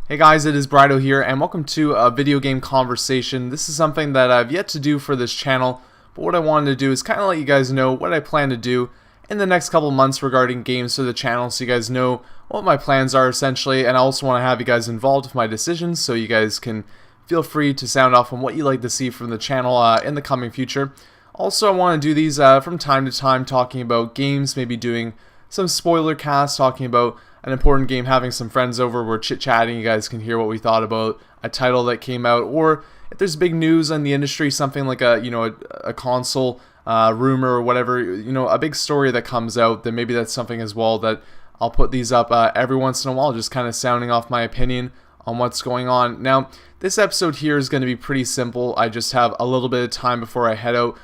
Hey guys, it is Brido here, and welcome to a video game conversation. This is something that I've yet to do for this channel, but what I wanted to do is kind of let you guys know what I plan to do in the next couple months regarding games for the channel, so you guys know what my plans are essentially, and I also want to have you guys involved with my decisions, so you guys can feel free to sound off on what you'd like to see from the channel in the coming future. Also, I want to do these from time to time, talking about games, maybe doing some spoiler casts, talking about an important game, having some friends over, we're chit-chatting, you guys can hear what we thought about a title that came out, or if there's big news in the industry, something like a console rumor or whatever, a big story that comes out, then maybe that's something as well that I'll put these up every once in a while, just kind of sounding off my opinion on what's going on. Now, this episode here is going to be pretty simple. I just have a little bit of time before I head out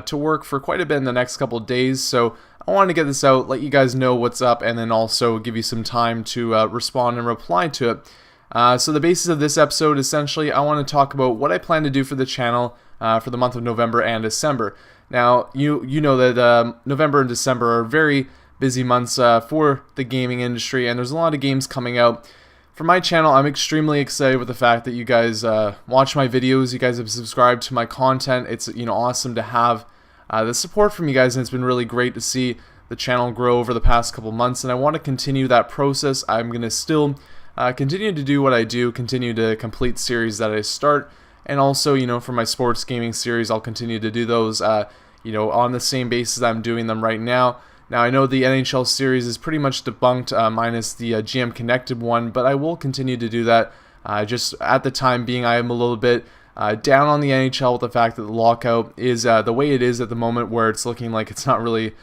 to work for quite a bit in the next couple of days, so I wanted to get this out, let you guys know what's up, and then also give you some time to respond and reply to it. So the basis of this episode, essentially, I want to talk about what I plan to do for the channel for the month of November and December. Now, you know that November and December are very busy months for the gaming industry, and there's a lot of games coming out. For my channel, I'm extremely excited with the fact that you guys watch my videos, you guys have subscribed to my content. It's awesome to have the support from you guys, and it's been really great to see the channel grow over the past couple months, and I want to continue that process. I'm going to still continue to do what I do, continue to complete series that I start, and also, for my sports gaming series, I'll continue to do those, on the same basis I'm doing them right now. Now, I know the NHL series is pretty much debunked, minus the GM Connected one, but I will continue to do that. Just at the time being, I am a little bit down on the NHL with the fact that the lockout is the way it is at the moment, where it's looking like it's not really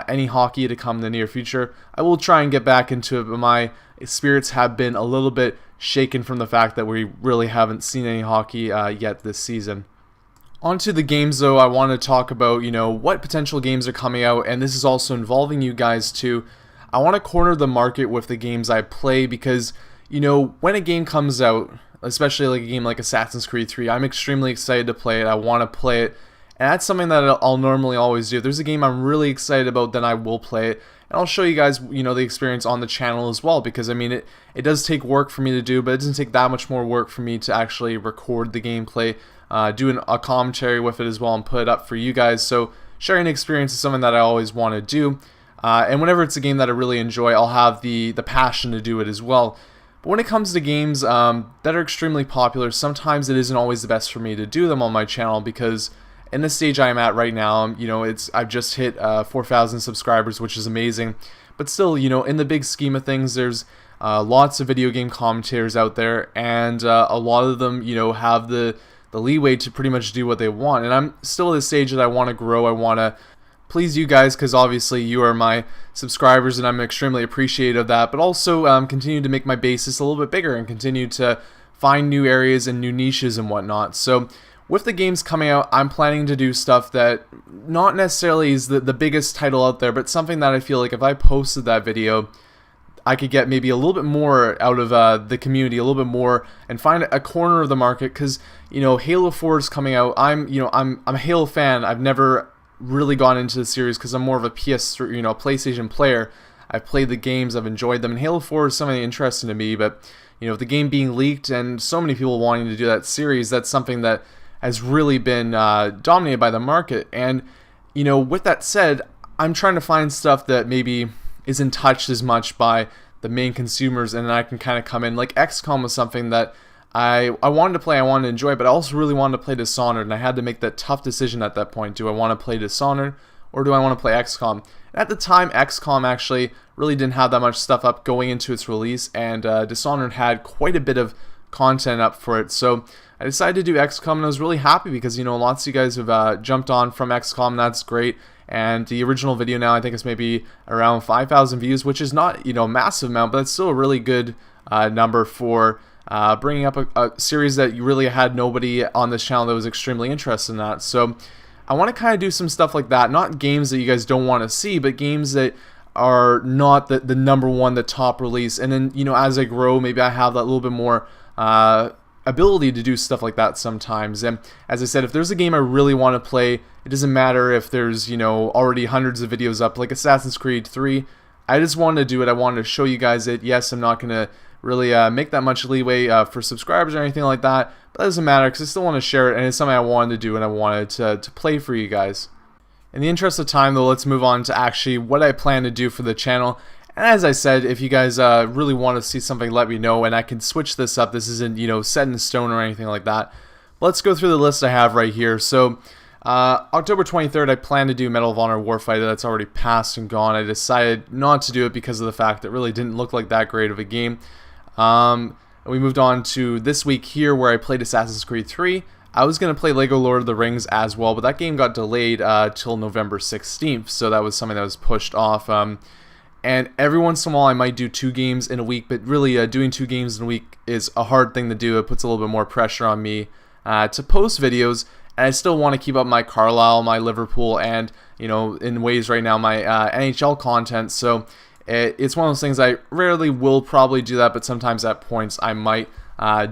any hockey to come in the near future. I will try and get back into it, but my spirits have been a little bit shaken from the fact that we really haven't seen any hockey yet this season. Onto the games, though, I want to talk about, what potential games are coming out, and this is also involving you guys too. I want to corner the market with the games I play because, when a game comes out, especially like a game like Assassin's Creed 3, I'm extremely excited to play it. I want to play it, and that's something that I'll normally always do. If there's a game I'm really excited about, then I will play it, and I'll show you guys, the experience on the channel as well, because, it does take work for me to do, but it doesn't take that much more work for me to actually record the gameplay, do a commentary with it as well, and put it up for you guys. So sharing the experience is something that I always want to do, and whenever it's a game that I really enjoy, I'll have the passion to do it as well. But when it comes to games that are extremely popular, sometimes it isn't always the best for me to do them on my channel, because in the stage I am at right now, I've just hit 4,000 subscribers, which is amazing. But still, in the big scheme of things, there's lots of video game commentators out there, and a lot of them, have the leeway to pretty much do what they want. And I'm still at the stage that I want to grow. I want to please you guys, because obviously you are my subscribers, and I'm extremely appreciative of that, but also continue to make my basis a little bit bigger and continue to find new areas and new niches and whatnot. So with the games coming out, I'm planning to do stuff that not necessarily is the biggest title out there, but something that I feel like if I posted that video, I could get maybe a little bit more out of the community, a little bit more, and find a corner of the market, because Halo 4 is coming out. I'm a Halo fan. I've never really gone into the series because I'm more of a PS3, PlayStation player. I've played the games, I've enjoyed them, and Halo 4 is something interesting to me, but the game being leaked and so many people wanting to do that series, that's something that has really been dominated by the market. And with that said, I'm trying to find stuff that maybe isn't touched as much by the main consumers, and then I can kind of come in. Like XCOM was something that I wanted to play, I wanted to enjoy, but I also really wanted to play Dishonored, and I had to make that tough decision at that point. Do I want to play Dishonored, or do I want to play XCOM? At the time, XCOM actually really didn't have that much stuff up going into its release, and Dishonored had quite a bit of content up for it. So I decided to do XCOM, and I was really happy because, lots of you guys have jumped on from XCOM, and that's great. And the original video now, I think it's maybe around 5,000 views, which is not, a massive amount, but it's still a really good number for bringing up a series that you really had nobody on this channel that was extremely interested in that. So I want to kind of do some stuff like that, not games that you guys don't want to see, but games that are not the number one, the top release. And then, as I grow, maybe I have that little bit more ability to do stuff like that sometimes. And as I said, if there's a game I really want to play, it doesn't matter if there's, already hundreds of videos up, like Assassin's Creed 3. I just wanted to do it. I wanted to show you guys it. Yes, I'm not going to really make that much leeway for subscribers or anything like that, but that doesn't matter because I still want to share it, and it's something I wanted to do and I wanted to play for you guys. In the interest of time though, let's move on to actually what I plan to do for the channel. And as I said, if you guys really want to see something, let me know, and I can switch this up. This isn't, set in stone or anything like that. But let's go through the list I have right here. So October 23rd, I plan to do Medal of Honor Warfighter. That's already passed and gone. I decided not to do it because of the fact that it really didn't look like that great of a game. We moved on to this week here where I played Assassin's Creed 3. I was going to play Lego Lord of the Rings as well, but that game got delayed till November 16th, so that was something that was pushed off. And every once in a while I might do 2 games in a week, but really doing 2 games in a week is a hard thing to do. It puts a little bit more pressure on me to post videos. And I still want to keep up my Carlisle, my Liverpool, and, in ways right now, my NHL content. So it's one of those things I rarely will probably do that, but sometimes at points I might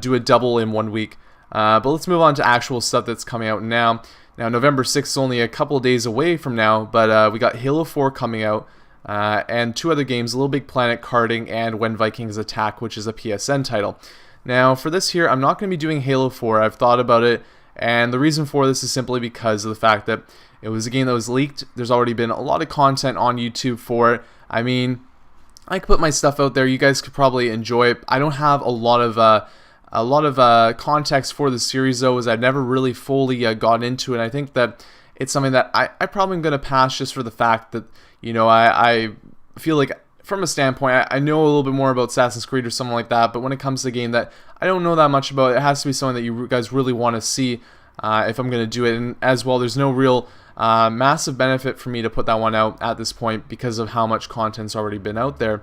do a double in 1 week. But let's move on to actual stuff that's coming out now. Now, November 6th is only a couple of days away from now, but we got Halo 4 coming out, and 2 other games, Little Big Planet Karting and When Vikings Attack, which is a PSN title. Now, for this here, I'm not going to be doing Halo 4. I've thought about it. And the reason for this is simply because of the fact that it was a game that was leaked. There's already been a lot of content on YouTube for it. I mean, I could put my stuff out there. You guys could probably enjoy it. I don't have a lot of context for the series though, as I've never really fully got into it. And I think that it's something that I probably am going to pass just for the fact that I feel like from a standpoint I know a little bit more about Assassin's Creed or something like that, but when it comes to a game that I don't know that much about, it has to be something that you guys really want to see if I'm going to do it. And as well, there's no real massive benefit for me to put that one out at this point because of how much content's already been out there.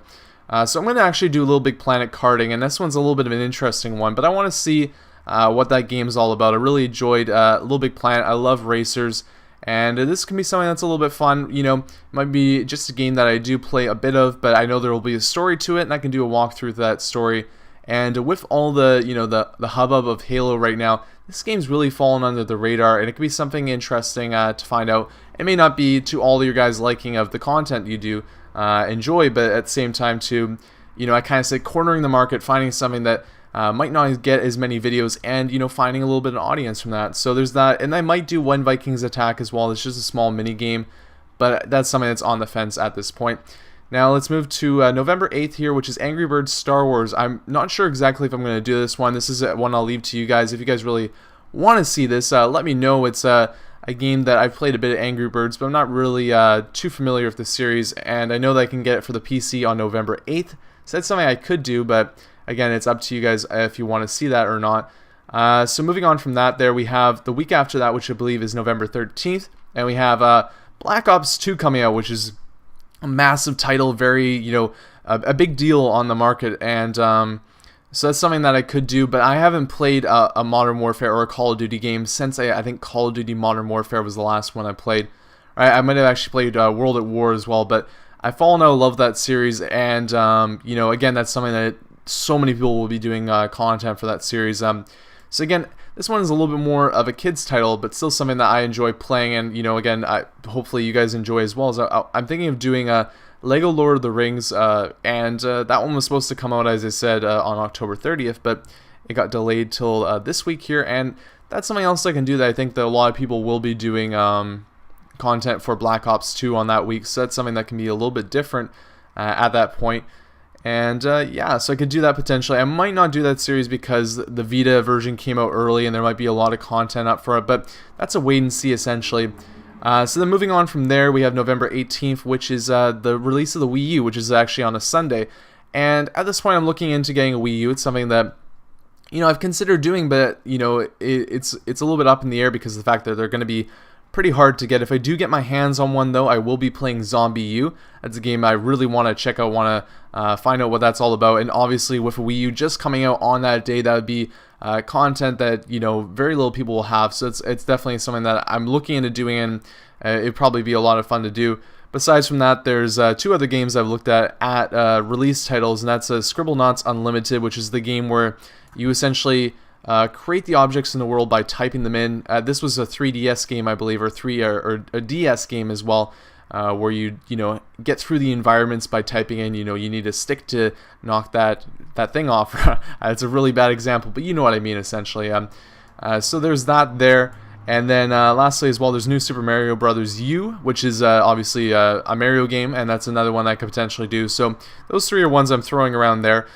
So I'm going to actually do Little Big Planet Karting, and this one's a little bit of an interesting one, but I want to see what that game's all about. I really enjoyed Little Big Planet. I love racers, and this can be something that's a little bit fun. It might be just a game that I do play a bit of, but I know there will be a story to it, and I can do a walkthrough of that story. And with all the the hubbub of Halo right now, this game's really fallen under the radar, and it could be something interesting to find out. It may not be to all of your guys' liking of the content you do enjoy, but at the same time too, I kind of say cornering the market, finding something that might not get as many videos, and finding a little bit of an audience from that. So there's that, and I might do When Vikings Attack as well. It's just a small mini game, but that's something that's on the fence at this point. Now let's move to November 8th here, which is Angry Birds Star Wars. I'm not sure exactly if I'm going to do this one. This is one I'll leave to you guys. If you guys really want to see this, let me know. It's a game that I've played a bit of Angry Birds, but I'm not really too familiar with the series, and I know that I can get it for the PC on November 8th. So that's something I could do, but again, it's up to you guys if you want to see that or not. So moving on from that, there we have the week after that, which I believe is November 13th, and we have Black Ops 2 coming out, which is a massive title, very, a big deal on the market, and so that's something that I could do, but I haven't played a Modern Warfare or a Call of Duty game since I think Call of Duty Modern Warfare was the last one I played. I might have actually played World at War as well, but I've fallen out of love with that series, and again, that's something that so many people will be doing content for that series. So again, this one is a little bit more of a kid's title, but still something that I enjoy playing, and again, hopefully you guys enjoy as well. So I'm thinking of doing a Lego Lord of the Rings, and that one was supposed to come out, as I said, on October 30th, but it got delayed till this week here, and that's something else I can do that I think that a lot of people will be doing content for Black Ops 2 on that week, so that's something that can be a little bit different at that point. And yeah, so I could do that potentially. I might not do that series because the Vita version came out early and there might be a lot of content up for it, but that's a wait and see essentially. So then moving on from there, we have November 18th, which is the release of the Wii U, which is actually on a Sunday. And at this point, I'm looking into getting a Wii U. It's something that I've considered doing, but it's a little bit up in the air because of the fact that they're going to be pretty hard to get. If I do get my hands on one though, I will be playing Zombie U. That's a game I really want to check out, want to find out what that's all about. And obviously with a Wii U just coming out on that day, that would be content that very little people will have. So it's definitely something that I'm looking into doing, and it'd probably be a lot of fun to do. Besides from that, there's 2 other games I've looked at release titles, and that's Scribblenauts Unlimited, which is the game where you essentially create the objects in the world by typing them in. This was a 3DS game, I believe, or a DS game as well. where you get through the environments by typing in, you need a stick to knock that thing off. It's a really bad example, but you know what I mean essentially. So there's that there. And then lastly as well, there's New Super Mario Bros. U, which is obviously a Mario game, and that's another one I could potentially do. So those three are ones I'm throwing around there.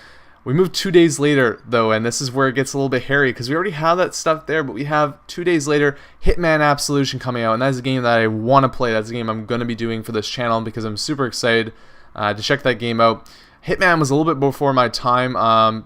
We moved 2 days later, though, and this is where it gets a little bit hairy, because we already have that stuff there, but we have 2 days later Hitman Absolution coming out, and that's a game that I want to play. That's a game I'm going to be doing for this channel, because I'm super excited to check that game out. Hitman was a little bit before my time.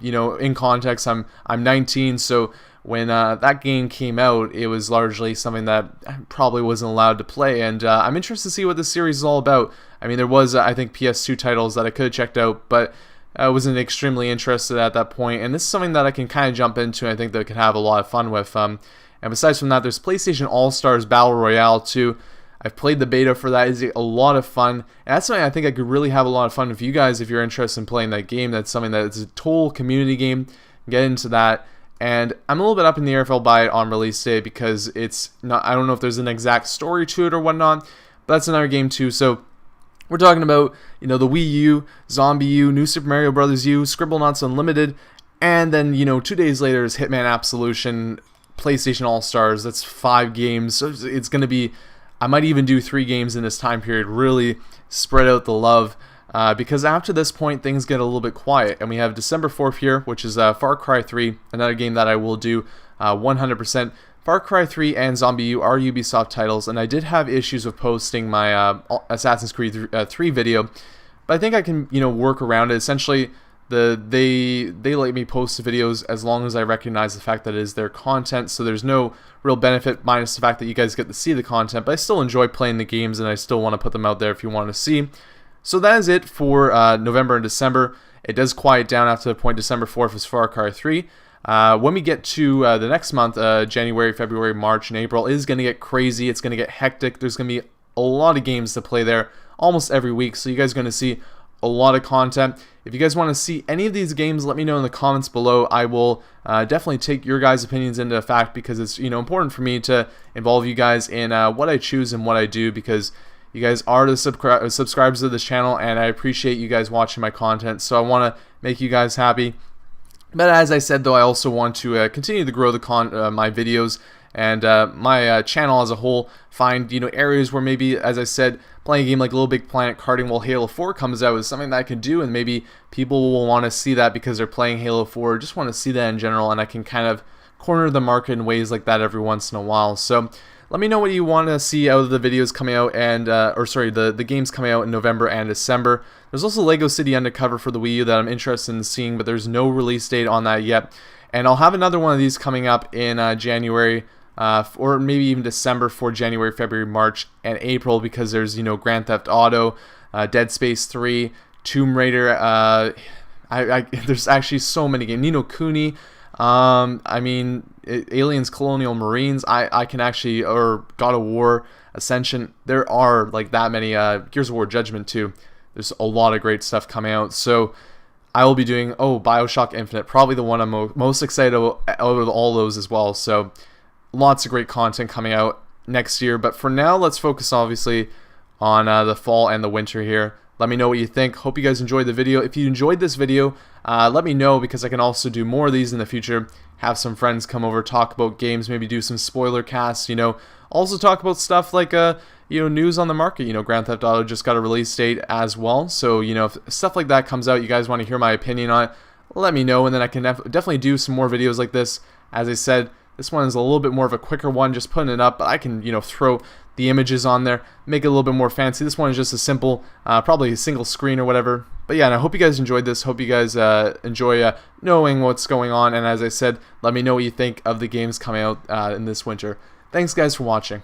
In context, I'm 19, so when that game came out, it was largely something that I probably wasn't allowed to play, and I'm interested to see what this series is all about. I mean, there was, I think, PS2 titles that I could have checked out, but I wasn't extremely interested at that point, and this is something that I can kind of jump into, and I think that I could have a lot of fun with. And besides from that, there's PlayStation All-Stars Battle Royale 2. I've played the beta for that. It's a lot of fun, and that's something I think I could really have a lot of fun with you guys if you're interested in playing that game. That's something that is a total community game. Get into that. And I'm a little bit up in the air if I'll buy it on release day, because it's not, I don't know if there's an exact story to it or whatnot, but that's another game too. So we're talking about, the Wii U, Zombie U, New Super Mario Bros. U, Scribblenauts Unlimited, and then, 2 days later is Hitman Absolution, PlayStation All-Stars. That's 5 games. So it's going to be, I might even do 3 games in this time period, really spread out the love. Because after this point, things get a little bit quiet, and we have December 4th here, which is Far Cry 3, another game that I will do 100%. Far Cry 3 and Zombie U are Ubisoft titles, and I did have issues with posting my Assassin's Creed 3 video, but I think I can, work around it. Essentially, they let me post the videos as long as I recognize the fact that it is their content, so there's no real benefit minus the fact that you guys get to see the content, but I still enjoy playing the games, and I still want to put them out there if you want to see. So that is it for November and December. It does quiet down after the point December 4th is Far Cry 3. When we get to the next month, January, February, March, and April, it is going to get crazy. It's going to get hectic. There's going to be a lot of games to play there almost every week. So you guys are going to see a lot of content. If you guys want to see any of these games, let me know in the comments below. I will definitely take your guys' opinions into effect, because it's important for me to involve you guys in what I choose and what I do, because you guys are the subscribers of this channel, and I appreciate you guys watching my content, so I want to make you guys happy. But as I said, though, I also want to continue to grow my videos and my channel as a whole. Find areas where maybe, as I said, playing a game like Little Big Planet karting while Halo 4 comes out is something that I can do, and maybe people will want to see that because they're playing Halo 4, or just want to see that in general, and I can kind of corner the market in ways like that every once in a while. So let me know what you want to see out of the videos coming out, and the games coming out in November and December. There's also Lego City Undercover for the Wii U that I'm interested in seeing, but there's no release date on that yet. And I'll have another one of these coming up in January, or maybe even December, for January, February, March, and April, because there's Grand Theft Auto, Dead Space 3, Tomb Raider. There's actually so many games. Ni no Kuni. Aliens Colonial Marines, I can actually, or God of War Ascension, there are like that many, Gears of War Judgment too. There's a lot of great stuff coming out, so I will be doing, Bioshock Infinite, probably the one I'm most excited about out of all those as well, so lots of great content coming out next year. But for now, let's focus obviously on the fall and the winter here. Let me know what you think. Hope you guys enjoyed the video. If you enjoyed this video, let me know, because I can also do more of these in the future. Have some friends come over, talk about games, maybe do some spoiler casts, also talk about stuff like news on the market. Grand Theft Auto just got a release date as well, so if stuff like that comes out, you guys want to hear my opinion on it, let me know, and then I can definitely do some more videos like this. As I said, this one is a little bit more of a quicker one, just putting it up, but I can throw the images on there, make it a little bit more fancy. This one is just a simple, probably a single screen or whatever. But yeah, and I hope you guys enjoyed this. Hope you guys enjoy knowing what's going on. And as I said, let me know what you think of the games coming out in this winter. Thanks guys for watching.